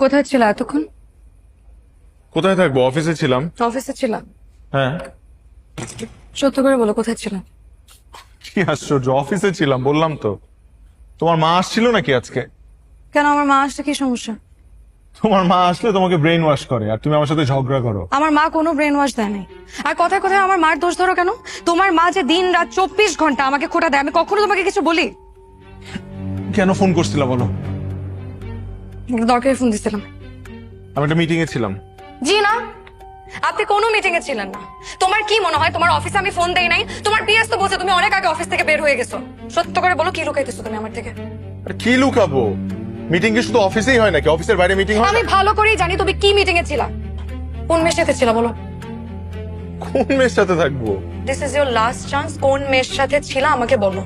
কোথায় ছিল এতক্ষণ? কোথায় থাকবো? অফিসে ছিলাম। অফিসে ছিলাম? হ্যাঁ। সত্য করে বলো কোথায় ছিলাম? কি আশ্চর্য, অফিসে ছিলাম বললাম তো। তোমার মা আসছিল নাকি আজকে? কেন, আমার মা আসলে কি সমস্যা? তোমার মা আসলে তোমাকে ব্রেন ওয়াশ করে আর তুমি আমার সাথে ঝগড়া করো। আমার মা কোনো ব্রেন ওয়াশ দেয় নাই। আর কথায় কথায় আমার মার দোষ ধরো কেন? তোমার মা যে দিন রাত 24 ঘন্টা আমাকে খোটা দেয়, আমি কখনো তোমাকে কিছু বলি? কেন ফোন করছিলা বলো? দরকারে ফোন দিছিলাম। আমি একটা মিটিং এ ছিলাম। জি না, আপনি কোনো মিটিং এ ছিলেন না। তোমার কি মনে হয় তোমার অফিসে আমি ফোন দেই নাই? তোমার পিএস তো বলছে তুমি অনেক আগে অফিস থেকে বের হয়ে গেছো। সত্য করে বলো, কি লুকাইতেছো তুমি আমার থেকে? আর কি লুকাবো? মিটিং কি শুধু অফিসেই হয় নাকি? অফিসের বাইরে মিটিং হয় আমি না? ভালো করেই জানি তুমি কি মিটিং এ ছিলা। কোন মেয়ের সাথে ছিলা বলো? কোন মেয়ের সাথে থাকবো? This is your last chance. কোন মেয়ের সাথে ছিলা আমাকে বলো।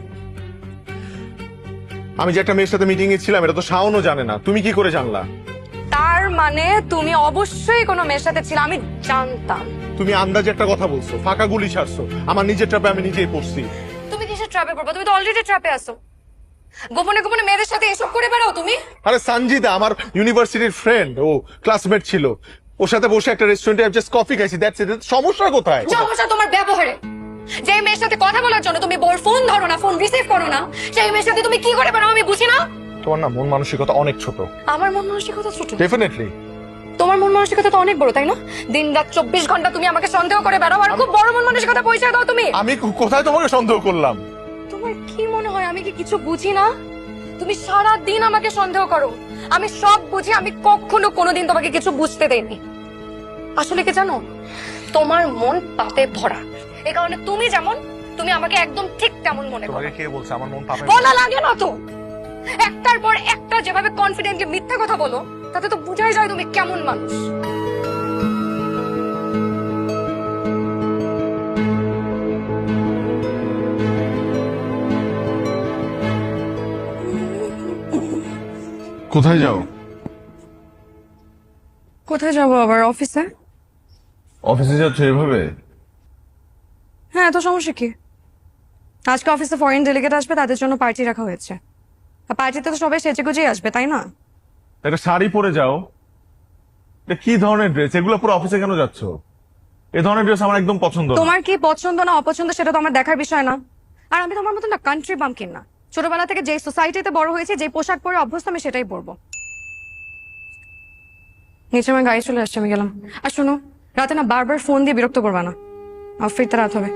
আমি যে একটা মেয়ের সাথে মিটিং এ ছিলাম এটা তো শাওনও জানে না। তুমি কি করে জানলা? তার মানে তুমি অবশ্যই কোনো মেয়ের সাথে ছিলা, আমি জানতাম। তুমি আন্দাজে একটা কথা বলছো, ফাঁকা গুলি ছাড়ছো। আমার নিজের ট্রাপে আমি নিজেই পড়ছি। তুমি কিসের ট্র্যাপে পড়বা? তুমি তো অলরেডি ট্র্যাপে আছো। গোপনে গোপনে মেয়েদের সাথে এসব করে বেড়াও তুমি। আরে সঞ্জিদা আমার ইউনিভার্সিটির ফ্রেন্ড, ও ক্লাসমেট ছিল। ওর সাথে বসে একটা রেস্টুরেন্টে জাস্ট কফি খাইছি, দ্যাটস ইট। সমস্যা কোথায়? সমস্যা তোমার ব্যবহারে। যে মেয়ের সাথে কথা বলার জন্য তুমি বোর ফোন ধরো না, ফোন রিসিভ করো না, সেই মেয়ের সাথে তুমি কি করে বেড়াও আমি বুঝি না। তোমার না মন মানসিকতা অনেক ছোট। আমার মন মানসিকতা ছোট? ডেফিনেটলি। তোমার মন মানসিকতা তো অনেক বড়, তাই না? দিন রাত 24 ঘন্টা তুমি আমাকে সন্দেহ করে বেড়াও, আর খুব বড় মন মানসিকতা পরিচয় দাও তুমি। আমি কোথায় তোমাকে সন্দেহ করলাম? তোমার কি মনে হয় আমি কি কিছু বুঝি না? তুমি সারা দিন আমাকে সন্দেহ করো। আমি সব বুঝি, আমি কখনো কোনোদিন তোমাকে কিছু বুঝতে দেইনি। আসলে কি জানো, তোমার মন পাপে ভরা। এই কারণে তুমি যেমন, তুমি আমাকে একদম ঠিক তেমন মনে করো। তোমাকে কে বলছে আমার মন পাপে? বলা লাগে না তো। একটার পর একটা যেভাবে কনফিডেন্টলি মিথ্যা কথা বলো, তাতে তো বোঝাই যায় তুমি কেমন মানুষ। কোথায় যাও? কোথায় যাবো আবার? অফিসে। অফিসে যাচ্ছ এভাবে? হ্যাঁ, এত সমস্যা কি? আজকে অফিসে ফরেন ডেলিগেট আসবে, তাদের জন্য পার্টি রাখা হয়েছে। আর পার্টিতে তো সবাই সেজে গুজেই আসবে, তাই না? একটা শাড়ি পরে যাও। এটা কি ধরনের ড্রেস? এগুলো পুরো অফিসে কেন যাচ্ছ? এই ধরনের ড্রেস আমার একদম পছন্দ না। তোমার কি পছন্দ না অপছন্দ সেটা তো আমার দেখার বিষয় না। আর আমি তোমার মতো না কান্ট্রি বাম্পকিন না। ছোটবেলা থেকে যে সোসাইটিতে বড় হয়েছে, যে পোশাক পরে অভ্যস্ত, আমি সেটাই পরবো। নিচে আমার গাড়ি চলে আসছে, আমি গেলাম। আর শোনো, রাতে না বারবার ফোন দিয়ে বিরক্ত করবা না। আমার ফিরতে রাত হবে।